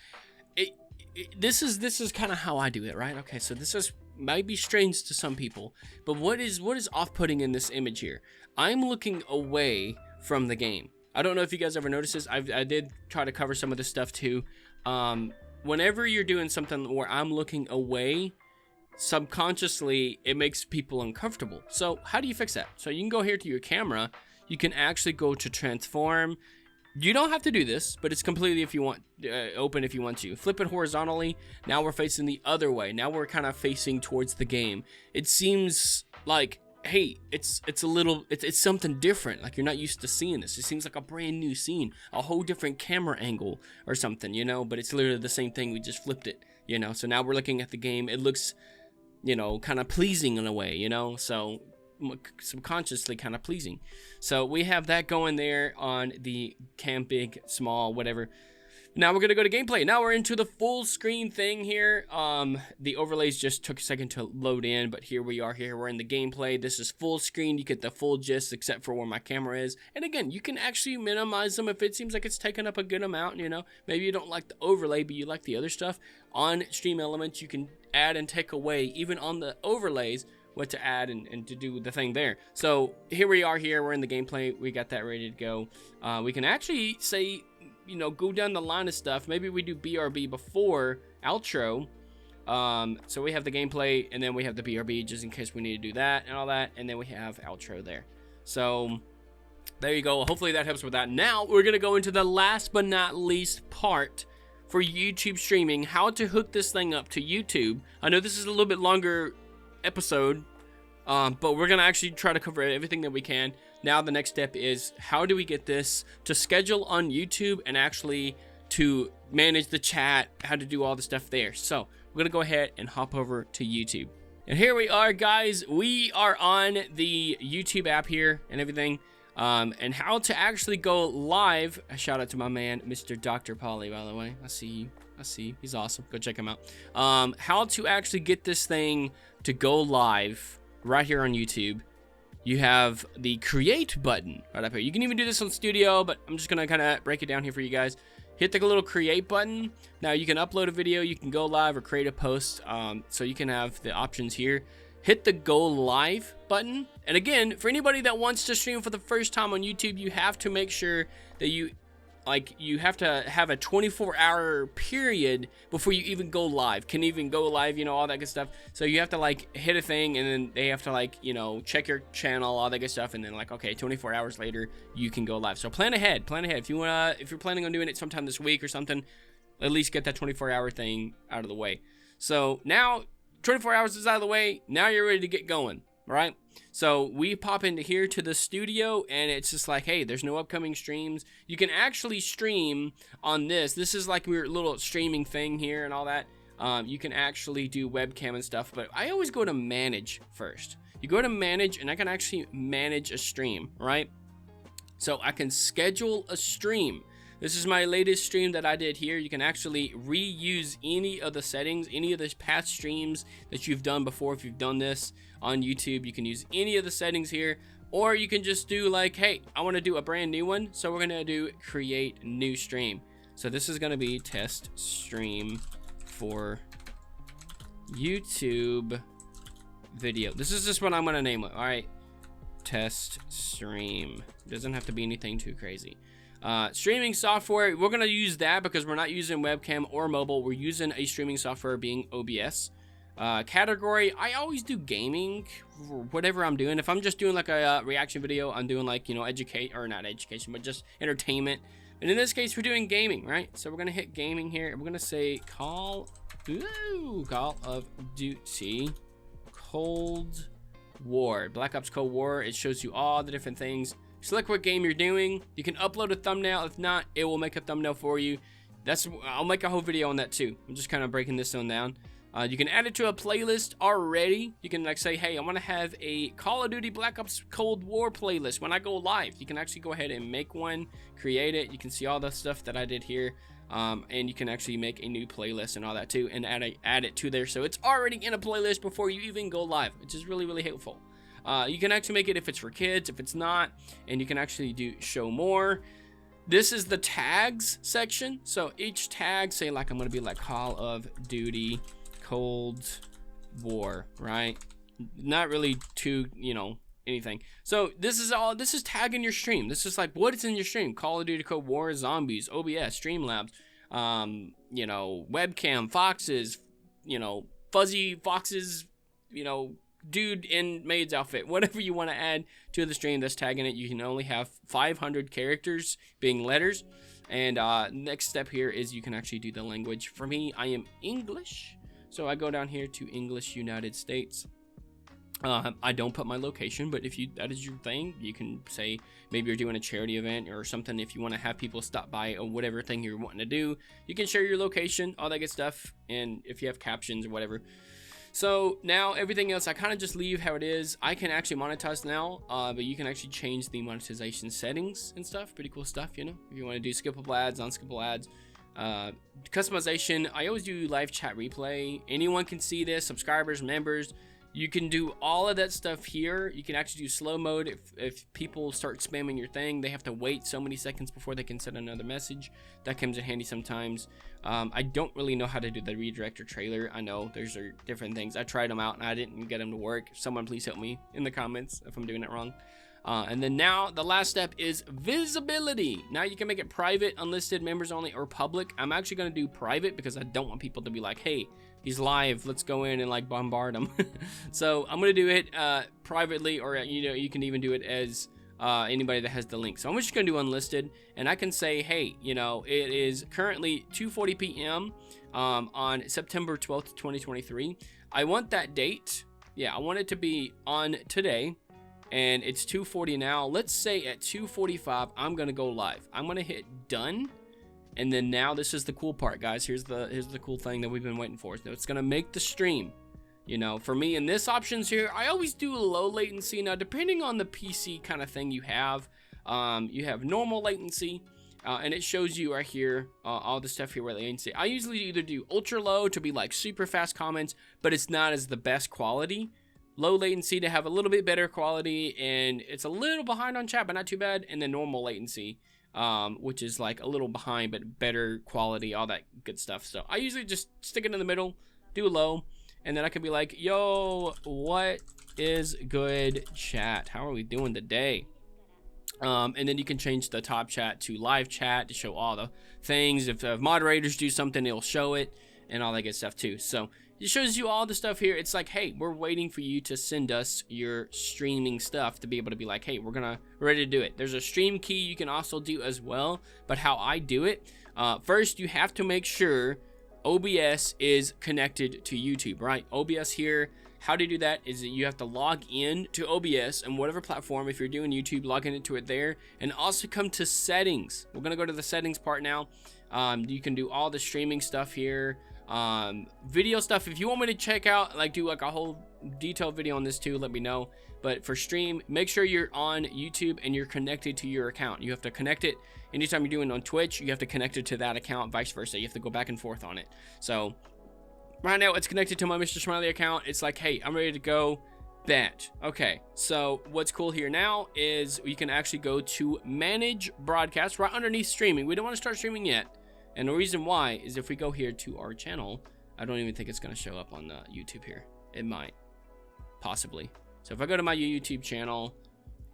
this is kind of how I do it, right? Okay, so this is might be strange to some people, but what is off-putting in this image here? I'm looking away from the game. I don't know if you guys ever noticed this. I did try to cover some of this stuff too. Whenever you're doing something where I'm looking away, subconsciously it makes people uncomfortable. So how do you fix that? So you can go here to your camera. You can actually go to transform. You don't have to do this, but it's completely if you want, open if you want to. Flip it horizontally. Now we're facing the other way. Now we're kind of facing towards the game. It seems like, hey, it's something different. Like you're not used to seeing this. It seems like a brand new scene, a whole different camera angle or something, you know. But it's literally the same thing. We just flipped it, you know. So now we're looking at the game. It looks, you know, kind of pleasing in a way, you know. So subconsciously kind of pleasing. So we have that going there on the cam big, small, whatever. Now we're gonna go to gameplay. Now we're into the full screen thing here. The overlays just took a second to load in, but here we are. Here we're in the gameplay. This is full screen. You get the full gist except for where my camera is. And again, you can actually minimize them if it seems like it's taking up a good amount. You know, maybe you don't like the overlay, but you like the other stuff. On Stream Elements, you can add and take away, even on the overlays, what to add and to do the thing there. So here we are. Here we're in the gameplay. We got that ready to go. We can actually say, you know, go down the line of stuff. Maybe we do BRB before outro. So we have the gameplay, and then we have the BRB just in case we need to do that and all that, and then we have outro there. So there you go. Hopefully that helps with that. Now we're gonna go into the last but not least part for YouTube streaming, how to hook this thing up to YouTube. I know this is a little bit longer episode, but we're gonna actually try to cover everything that we can. Now the next step is, how do we get this to schedule on YouTube and actually to manage the chat, how to do all the stuff there. So we're gonna go ahead and hop over to YouTube. And here we are, guys. We are on the YouTube app here and everything. And how to actually go live. A shout out to my man, Mr. Dr. Polly, by the way. I see you. I see. He's awesome. Go check him out. How to actually get this thing to go live right here on YouTube. You have the create button right up here. You can even do this on Studio, but I'm just gonna kind of break it down here for you guys. Hit the little create button. Now you can upload a video, you can go live or create a post. So you can have the options here. Hit the go live button. And again, for anybody that wants to stream for the first time on YouTube, you have to make sure that you have to have a 24-hour period before you even go live. Can even go live, you know, all that good stuff. So you have to like hit a thing, and then they have to like, you know, check your channel, all that good stuff, and then like, okay, 24 hours later you can go live. So plan ahead. If you wanna, if you're planning on doing it sometime this week or something, at least get that 24-hour thing out of the way. So now 24 hours is out of the way. Now you're ready to get going. Right? So we pop into here to the studio, and it's just like, hey, there's no upcoming streams. You can actually stream on this. This is like your little streaming thing here and all that. You can actually do webcam and stuff, but I always go to manage first. You go to manage, and I can actually manage a stream, right? So I can schedule a stream. This is my latest stream that I did here. You can actually reuse any of the settings, any of the past streams that you've done before. If you've done this on YouTube, you can use any of the settings here, or you can just do like, hey, I want to do a brand new one. So we're going to do create new stream. So this is going to be test stream for YouTube video. This is just what I'm going to name it. All right. Test stream. Doesn't have to be anything too crazy. Streaming software, we're going to use that because we're not using webcam or mobile. We're using a streaming software being OBS. Category, I always do gaming for whatever I'm doing. If I'm just doing like a reaction video, I'm doing like, you know, not education, but just entertainment. And in this case, we're doing gaming, right? So we're going to hit gaming here. And we're going to say Call of Duty Cold War. Black Ops Cold War. It shows you all the different things. Select what game you're doing. You can upload a thumbnail. If not, it will make a thumbnail for you. I'll make a whole video on that too. I'm just kind of breaking this one down. You can add it to a playlist already. You can like say, hey, I want to have a Call of Duty Black Ops Cold War playlist when I go live. You can actually go ahead and make one, create it. You can see all the stuff that I did here. And you can actually make a new playlist and all that too, and add it to there. So it's already in a playlist before you even go live, which is really, really helpful. You can actually make it if it's for kids, if it's not, and you can actually do show more. This is the tags section. So each tag, say like I'm going to be like Call of Duty Cold War, right? Not really too, you know, anything. So this is tagging your stream. This is like what is in your stream. Call of Duty Cold War, zombies, OBS, Streamlabs, you know, webcam, foxes, you know, fuzzy foxes, you know, dude in maid's outfit, whatever you want to add to the stream that's tagging it. You can only have 500 characters being letters. And next step here is you can actually do the language. For me, I am English, so I go down here to English United States. I don't put my location, but if that is your thing, you can say maybe you're doing a charity event or something. If you want to have people stop by or whatever thing you're wanting to do, you can share your location, all that good stuff, and if you have captions or whatever. So now everything else, I kind of just leave how it is. I can actually monetize now, but you can actually change the monetization settings and stuff. Pretty cool stuff, you know. If you want to do skippable ads, unskippable ads, Customization, I always do live chat replay. Anyone can see this, subscribers, members. You can do all of that stuff here. You can actually do slow mode. If people start spamming your thing, they have to wait so many seconds before they can send another message. That comes in handy sometimes. I don't really know how to do the redirect or trailer. I know there's different things. I tried them out and I didn't get them to work. Someone please help me in the comments if I'm doing it wrong. And then now the last step is visibility. Now you can make it private, unlisted, members only, or public. I'm actually going to do private because I don't want people to be like, hey, he's live, let's go in and like bombard him. So I'm going to do it privately, or you can even do it as anybody that has the link. So I'm just going to do unlisted, and I can say, hey, it is currently 2:40 p.m. On September 12th, 2023. I want that date. Yeah, I want it to be on today. And it's 2:40 now. Let's say at 2:45, I'm gonna go live. I'm gonna hit done, and then now this is the cool part, guys. Here's the cool thing that we've been waiting for. So it's gonna make the stream. For me in this options here, I always do low latency. Now, depending on the PC kind of thing you have normal latency, and it shows you right here all the stuff here where latency. I usually either do ultra low to be like super fast comments, but it's not as the best quality. Low latency to have a little bit better quality, and it's a little behind on chat, but not too bad. And then normal latency, which is like a little behind, but better quality, all that good stuff. So I usually just stick it in the middle, do low, and then I could be like, yo, what is good chat? How are we doing today? And then you can change the top chat to live chat to show all the things. If moderators do something, it'll show it and all that good stuff too. So it shows you all the stuff here. It's like, hey, we're waiting for you to send us your streaming stuff to be able to be like, hey, we're ready to do it. There's a stream key you can also do as well, but how I do it, first you have to make sure OBS is connected to YouTube, right? OBS here, how to do that is that you have to log in to OBS and whatever platform. If you're doing YouTube, log into it there, and also come to settings. We're gonna go to the settings part now. You can do all the streaming stuff here. Video stuff, if you want me to check out, do a whole detailed video on this too, let me know. But for stream, make sure you're on YouTube and you're connected to your account. You have to connect it. Anytime you're doing it on Twitch, you have to connect it to that account, vice versa. You have to go back and forth on it. So right now it's connected to my Mr. Smiley account. It's like, hey, I'm ready to go. Bet. Okay, so what's cool here now is you can actually go to manage broadcast right underneath streaming. We don't want to start streaming yet. And the reason why is if we go here to our channel, I don't even think it's going to show up on the YouTube here. It might, possibly. So if I go to my YouTube channel,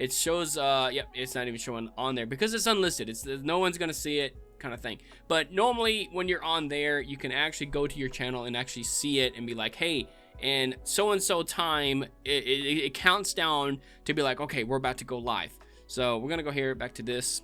it shows, yep, it's not even showing on there because it's unlisted. No one's going to see it kind of thing. But normally when you're on there, you can actually go to your channel and actually see it and be like, hey, and so time, it counts down to be like, okay, we're about to go live. So we're going to go here back to this.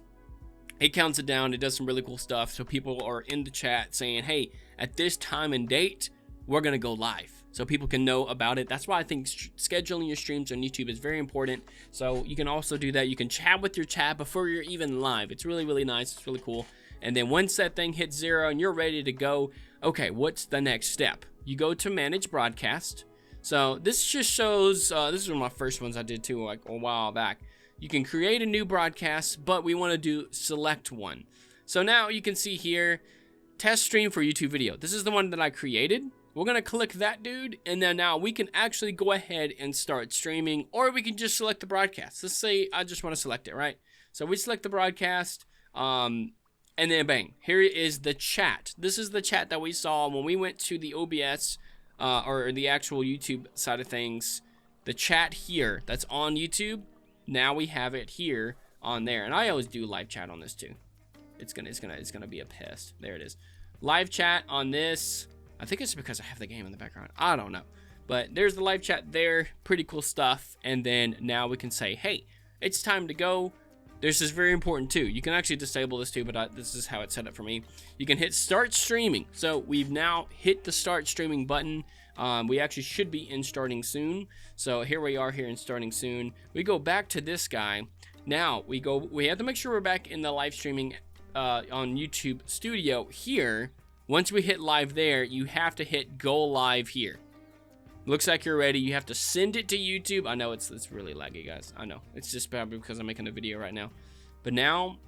It counts it down. It does some really cool stuff. So people are in the chat saying, hey, at this time and date, we're going to go live. So people can know about it. That's why I think scheduling your streams on YouTube is very important. So you can also do that. You can chat with your chat before you're even live. It's really, really nice. It's really cool. And then once that thing hits 0 and you're ready to go, okay, what's the next step? You go to manage broadcast. So this just shows, this is one of my first ones I did too, like a while back. You can create a new broadcast, but we want to do select one. So now you can see here, test stream for YouTube video. This is the one that I created. We're going to click that dude, and then now we can actually go ahead and start streaming, or we can just select the broadcast. Let's say I just want to select it, right? So we select the broadcast, and then bang, here is the chat. This is the chat that we saw when we went to the OBS, or the actual YouTube side of things. The chat here that's on YouTube. Now we have it here on there, and I always do live chat on this too. It's gonna be a pest. There it is, live chat on this. I think it's because I have the game in the background. I don't know, but there's the live chat there. Pretty cool stuff. And then now we can say, hey, it's time to go. This is very important too. You can actually disable this too, but this is how it's set up for me. You can hit start streaming. So we've now hit the start streaming button. We actually should be in starting soon. So here we are here in starting soon. We go back to this guy. Now we have to make sure we're back in the live streaming on YouTube Studio here. Once we hit live there, you have to hit go live here. Looks like you're ready. You have to send it to YouTube. I know it's really laggy, guys. I know it's just probably because I'm making a video right now. But now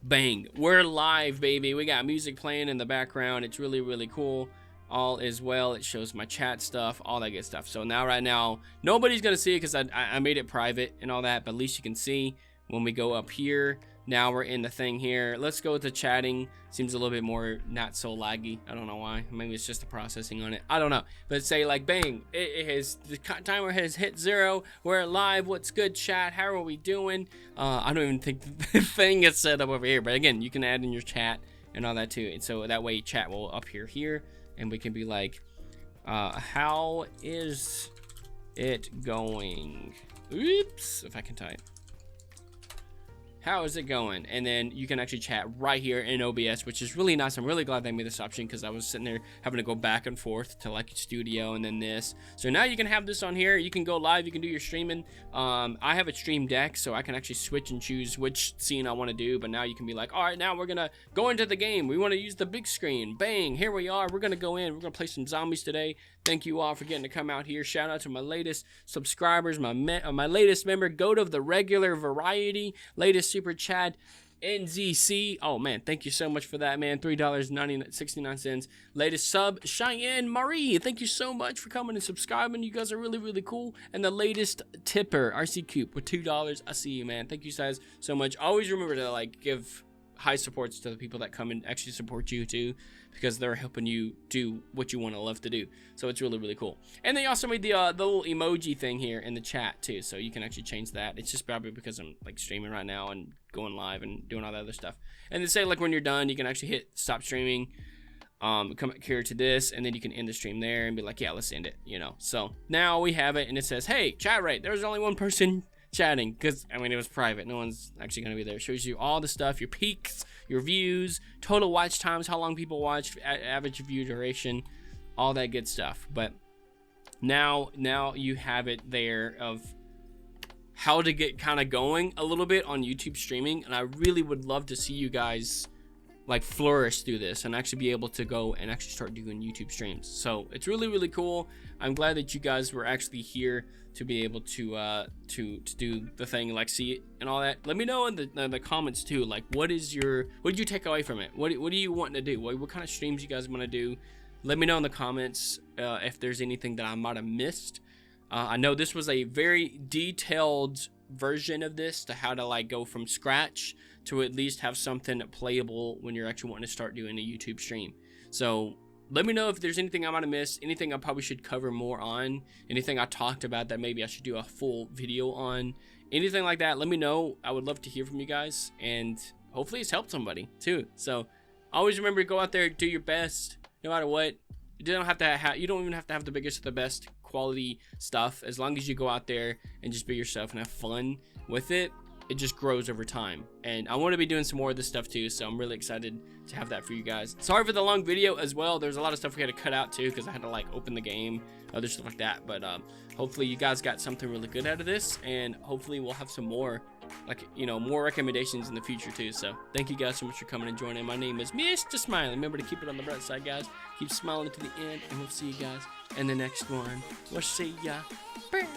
Bang, we're live, baby. We got music playing in the background. It's really, really cool. All is well. It shows my chat stuff, all that good stuff. So now, right now, nobody's gonna see it because I made it private and all that, but at least you can see when we go up here. Now we're in the thing here. Let's go with the chatting. Seems a little bit more not so laggy. I don't know why. Maybe it's just the processing on it. I don't know. But say like bang, the timer has hit 0. We're live. What's good, chat? How are we doing? I don't even think the thing is set up over here. But again, you can add in your chat and all that too. And so that way chat will appear here, and we can be like, how is it going? Oops, if I can type. How is it going? And then you can actually chat right here in OBS, which is really nice. I'm really glad they made this option because I was sitting there having to go back and forth to like studio and then this. So now you can have this on here. You can go live. You can do your streaming. I have a stream deck, so I can actually switch and choose which scene I want to do. But now you can be like, all right, now we're going to go into the game. We want to use the big screen. Bang, here we are. We're going to go in. We're going to play some zombies today. Thank you all for getting to come out here. Shout out to my latest subscribers, my latest member, Goat of the Regular Variety, latest super chat, NZC. Oh man, thank you so much for that, man. $3.69. Latest sub, Cheyenne Marie. Thank you so much for coming and subscribing. You guys are really, really cool. And the latest tipper, RC Coop, with $2. I see you, man. Thank you guys so much. Always remember to like give high supports to the people that come and actually support you too, because they're helping you do what you want to love to do. So it's really, really cool. And they also made the little emoji thing here in the chat too, so you can actually change that. It's just probably because I'm like streaming right now and going live and doing all that other stuff. And then say like when you're done, you can actually hit stop streaming, come here to this, and then you can end the stream there and be like, yeah, let's end it, you know. So now we have it, and it says, hey, chat rate. There's only one person chatting because I mean it was private. No one's actually gonna be there. It shows you all the stuff, your peaks, your views, total watch times, how long people watch, average view duration, all that good stuff. But now you have it there of how to get kind of going a little bit on YouTube streaming, and I really would love to see you guys like flourish through this and actually be able to go and actually start doing YouTube streams. So it's really, really cool. I'm glad that you guys were actually here to be able to do the thing, like see it and all that. Let me know in the comments too, like what did you take away from it? What do you want to do? What kind of streams you guys want to do? Let me know in the comments if there's anything that I might have missed. I know this was a very detailed version of this to how to like go from scratch to at least have something playable when you're actually wanting to start doing a YouTube stream. So let me know if there's anything I might have missed, anything I probably should cover more on, anything I talked about that maybe I should do a full video on, anything like that. Let me know. I would love to hear from you guys, and hopefully it's helped somebody too. So always remember to go out there, do your best, no matter what. You don't even have to have the biggest or the best quality stuff. As long as you go out there and just be yourself and have fun with it, it just grows over time. And I want to be doing some more of this stuff too, so I'm really excited to have that for you guys. Sorry for the long video as well. There's a lot of stuff we had to cut out too because I had to like open the game, other stuff like that. But hopefully you guys got something really good out of this, and hopefully we'll have some more, like, you know, more recommendations in the future too. So thank you guys so much for coming and joining. My name is Mr. Smiley. Remember to keep it on the bright side, guys. Keep smiling to the end, and we'll see you guys in the next one. We'll see ya. Bye.